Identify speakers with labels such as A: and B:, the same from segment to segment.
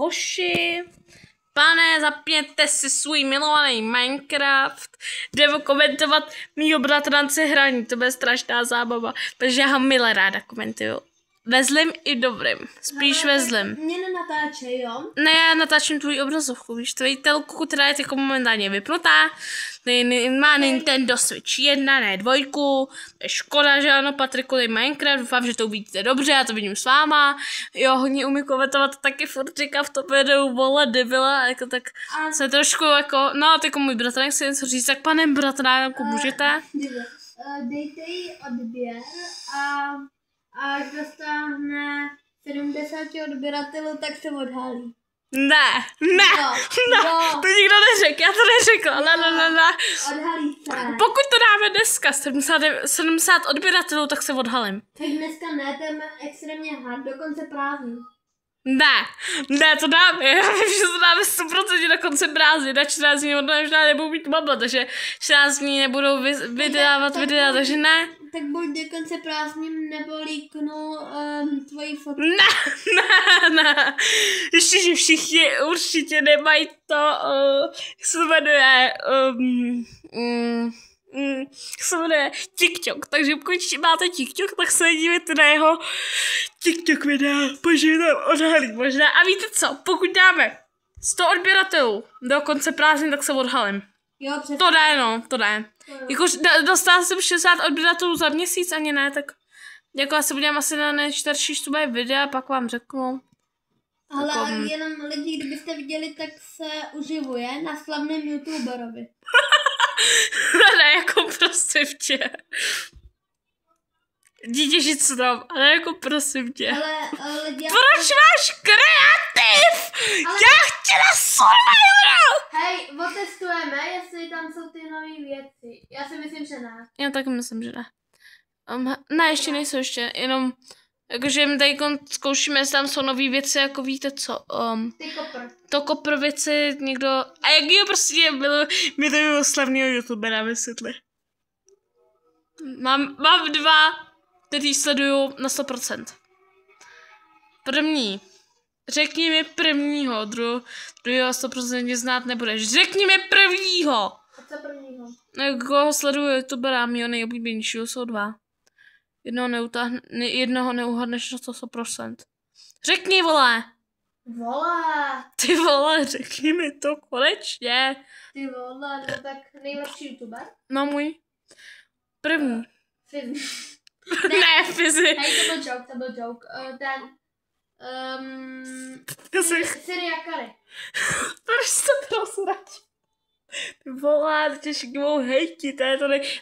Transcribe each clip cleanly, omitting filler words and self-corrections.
A: hoši, pane, zapněte si svůj milovaný Minecraft, jdeme komentovat mýho bratrance hraní, to bude strašná zábava, protože já ho milé ráda komentuju. Ve zlým i dobrým, spíš ve zlým.
B: Mě nenatáčej, jo?
A: Ne, já natáčím tvůj obrazovku, víš, tvoji telku, která je jako momentálně vypnutá, má Nintendo Switch 1, ne 2, je škoda, že ano, Patriku, je Minecraft, doufám, že to uvidíte dobře, já to vidím s váma, jo, hodně umí komentovat, taky furt říká v tom videu, vole, debila, jako tak se trošku jako, no, tak jako můj bratránek si něco říct, tak panem bratránku můžete?
B: Dejte jí odběr a až dostane 70 odběratelů, tak se odhalí.
A: Ne, to nikdo neřekl, já to neřekla, ne.
B: Odhalí se.
A: Pokud to dáme dneska, 70 odběratelů, tak se odhalím.
B: Tak dneska ne, to je extrémně hard, dokonce prázdný.
A: Ne, to dáme, já vím, že to dáme 100% do konce prázdnin, na 14 dní možná nebudou mít mama, takže 14 dní nebudou vydávat videa, takže ne.
B: Tak buď do konce prázdnin, nebo líknu tvoji fotku.
A: Ne. Ještě, že všichni určitě nemají to, jak se to jmenuje, jak se jmenuje TikTok, takže pokud máte TikTok, tak se dívejte na jeho TikTok videa, protože tam odhalí možná. A víte co, pokud dáme 100 odběratelů do konce prázdnin, tak se odhalím.
B: Jo, přesně.
A: To jde. Jako dostala jsem 60 odběratelů za měsíc, ani ne, tak jako já se podívám asi na nejstarší stubé videa, pak vám řeknu.
B: Ale jenom lidi, kdybyste viděli, tak se uživuje na slavném youtuberovi.
A: Ne, jako prosím tě. Dítě žít se tam, ale jako prosím tě.
B: Ale lidi...
A: Proč máš kreativ? Já chtěla survival!
B: Hej, otestujeme, jestli tam jsou ty nové věci. Já si myslím, že ne.
A: Já taky myslím, že ne. Ne, ještě nejsou ještě, jenom jakože my tady zkoušíme, jestli tam jsou nové věci, jako víte co.
B: Ty kopr.
A: To kopr věci někdo... A jakýho prostě miluju slavného youtubera, vysvětli. Mám 2, který sleduju na 100%. První. Řekni mi prvního, druhého 100% znát nebudeš. Řekni mi prvního!
B: A co prvního?
A: Koho sleduju youtubera, mýho nejoblíbenějšího jsou 2. Jednoho neuhadneš na 100%. Řekni, vole!
B: Vole!
A: Ty vole, řekni mi to konečně.
B: Ty vole, no tak nejlepší youtuber?
A: No můj. První.
B: Fizi.
A: Ne, Fizi.
B: Hej, to byl joke. Syria Kary.
A: Proč to prosrať? Ty vole, tě všichni mohou hejtit,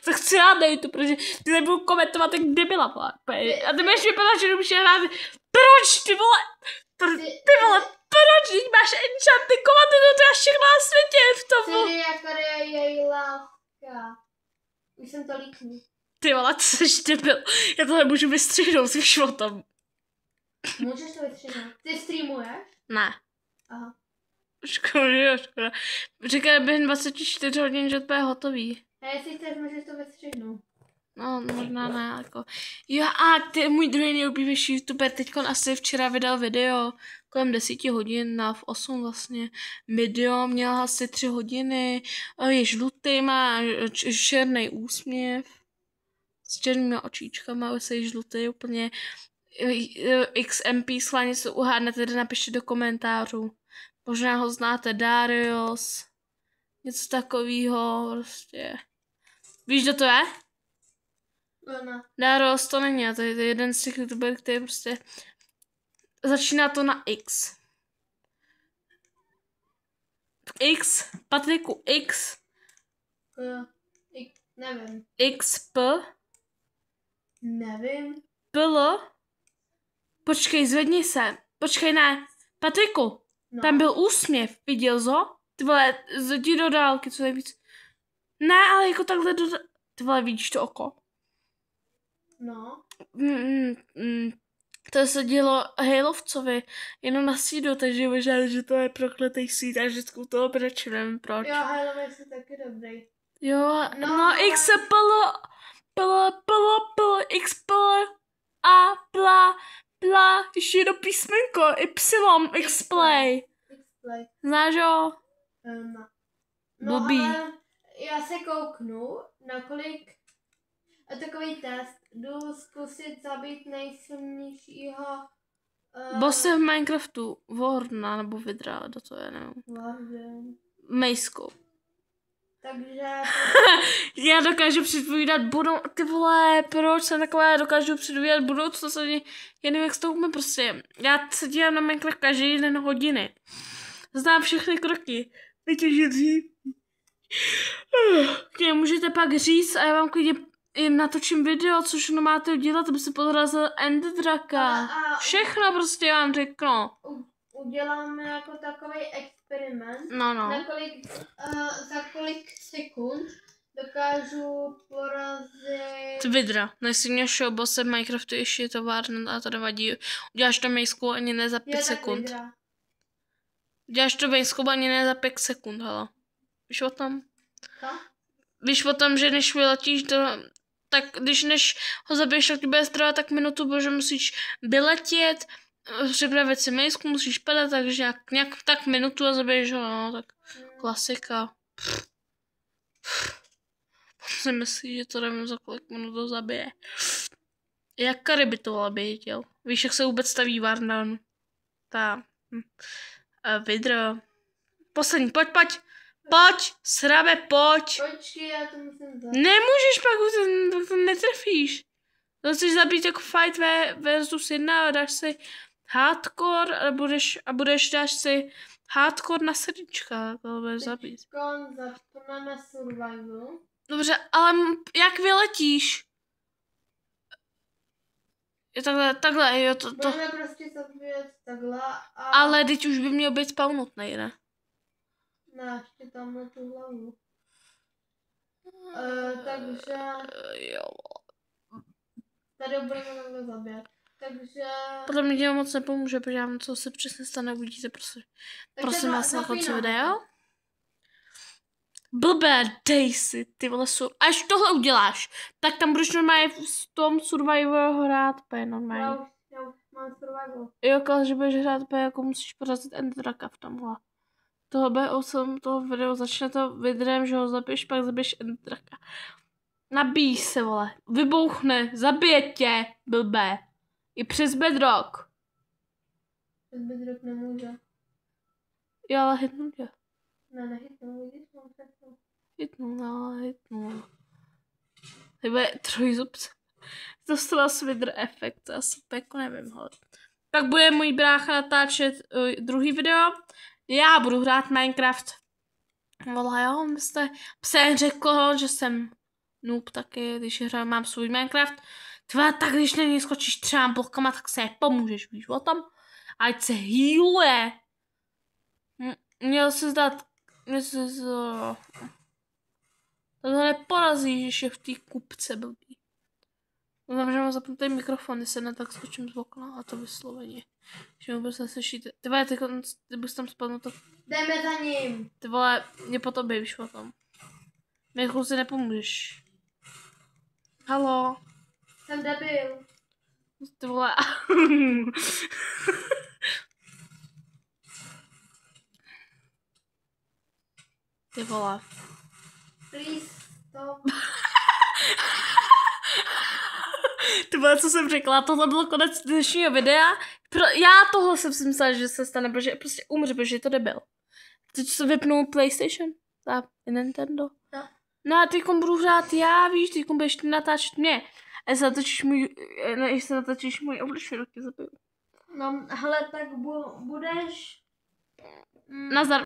A: to chci rád na YouTube, protože ty nebudu komentovat jak debila, vole. A ty budeš vypadat, že nemůžeš hrát. Proč, ty vole? Ty vole, proč? Teď máš enchanty, komentuju to já všechno na světě v tom.
B: Syria Kary je její lávka. Už jsem to líknul.
A: Ty vole, ty jsi debil. Já tohle můžu vystřihnout svým životem.
B: Můžeš to vystřihnout. Ty streamuješ?
A: Ne.
B: Aha.
A: Škoda. Říkaj, během 24 hodin, že to je hotový.
B: A jestli chceš, můžeš to vystřihnout.
A: No, možná ne, jako. Jo, a ty můj druhý nejoblíbenější youtuber teďkon asi včera vydal video kolem 10 hodin, v 8 vlastně. Video měl asi 3 hodiny, je žlutý, má černý úsměv. S černými očičkama, je žlutý úplně. XMP, schválně se uhádnete, tedy napište do komentářů. Možná ho znáte, Darius, něco takového, prostě. Víš, kdo to je?
B: Ne.
A: Darius to není, to je jeden z těch youtuberů, který prostě začíná to na X. X, Patriku, X.
B: Nevím.
A: XP.
B: Nevím.
A: Pl. Počkej, zvedni se. Počkej, ne. Patriku. No. Tam byl úsměv, viděl jsi ho? Ty vole, zdi do dálky, co je víc. Ne, ale jako takhle Ty vole, vidíš to oko?
B: No.
A: To se dělo Halovcovi, jenom na sídu, takže možná, že to je prokletý sít a vždycky toho breču, nevím proč.
B: Jo, Halovec je taky dobrý.
A: Jo, no XPL, XPL, a pla, Pla, ještě jedno písmenko, Y, X-Play.
B: X-Play.
A: Znáš ho?
B: No
A: Blbý.
B: ale já se kouknu, na kolik takový test. Jdu zkusit zabít nejsilnějšího
A: Bosse v Minecraftu. Warna nebo Vidra, do toho já nevím.
B: Warden.
A: Mejskou.
B: Takže
A: Já dokážu předpovídat ty vole, proč jsem taková, dokážu předpovídat budoucnost, já nevím, jak s tou umím prostě. Já se dívám na Minecraft každý den hodiny. Znám všechny kroky. Vytěžit dřív. Můžete pak říct a já vám klidně natočím video, co všechno máte dělat, aby se podrazil Enderdraka. Všechno prostě vám řeknu.
B: Uděláme jako takový experiment.
A: No.
B: Na za kolik sekund dokážu porazit...
A: Vidra. Nejsilnějšího bosse v Minecraftu ještě je to Warden a to nevadí. Uděláš to mejskou ani ne za 5 sekund. Uděláš to mejskou ani ne za 5 sekund, hele. Víš o tom?
B: Co?
A: Víš o tom, že než vyletíš tak když než ho zabiješ, tak ti bude trvat tak minutu, protože musíš vyletět, připravit si mejsku, musíš padat, takže nějak tak minutu a zabiješ ho, no, tak klasika. Si myslí, že to nevím, za kolik minut to zabije. Jak Kary by to ale věděl. Víš, jak se vůbec staví Warden? Vidro. Poslední, pojď, srabe, pojď.
B: Počkej, já to musím zabít.
A: Nemůžeš, pak to netrefíš. To chceš zabít jako fight versus 1 a dáš si hardcore a dáš si hardcore na srdíčka, jako budeš zabít.
B: Zapneme survival.
A: Dobře, ale jak vyletíš? Je takhle, jo, to.
B: Budeme prostě zabít takhle a...
A: Ale teď už by měl být spawnutnej, ne?
B: Ne, ještě tam na tu hlavu. Takže...
A: Jo.
B: Tady budeme takhle zabít. Takže...
A: Podle mě těm moc nepomůže, protože já vám, co se přesně stane, uvidíte, prosím vás na konci videa. Blbé, dej si, ty vole, až tohle uděláš, tak tam budeš normálně v tom survival hrát, normálně.
B: Já už mám survival.
A: Jo, že budeš hrát, jako musíš porazit Enderdraka v tomhle. Toho videa začne to vidrem, že ho zabiješ, pak zabiješ Enderdraka. Nabíj se, vole, vybouchne, zabije tě, blbé. I přes bedrock.
B: Přes bedrock nemůže.
A: Jo, ale hitnu tě.
B: Ne, nehytnu, vidíš, mám přesnou.
A: Hitnu. To bude trojzubce. Dostala Swither efekt, to asi jako nevím, hele. Pak bude můj brácha natáčet druhý video. Já budu hrát Minecraft. Vole, jo, byste pse řekl, že jsem noob taky, když mám svůj Minecraft. Tva, tak když na něj skočíš třeba blokama, tak se pomůžeš, víš o tom? Ať se healuje. Měl se zdát, tohle neporazí, že je v té kupce blbý. Znamená, že mám zapnutý mikrofon, když se ne tak skočím z okna a to vysloveně. Že vůbec neslyšíte. Ty vole, ty bys tam spadl, tak...
B: Jdeme za ním.
A: Ty vole, mě po tobě, víš o tom. Mě si nepomůžeš. Haló.
B: Jsem debil.
A: Ty vole. Ty vole.
B: Please stop.
A: Ty vole, co jsem řekla, tohle bylo konec dnešního videa. Já tohle jsem si myslela, že se stane, protože prostě umře, protože je to debil. Teď se vypnul PlayStation a Nintendo.
B: No.
A: No a teď budu hrát já, víš, teď budeš natáčet mě. A jestli se natočíš můj obličej, tak tě zabiju.
B: No, hele, tak budeš...
A: Nazdar.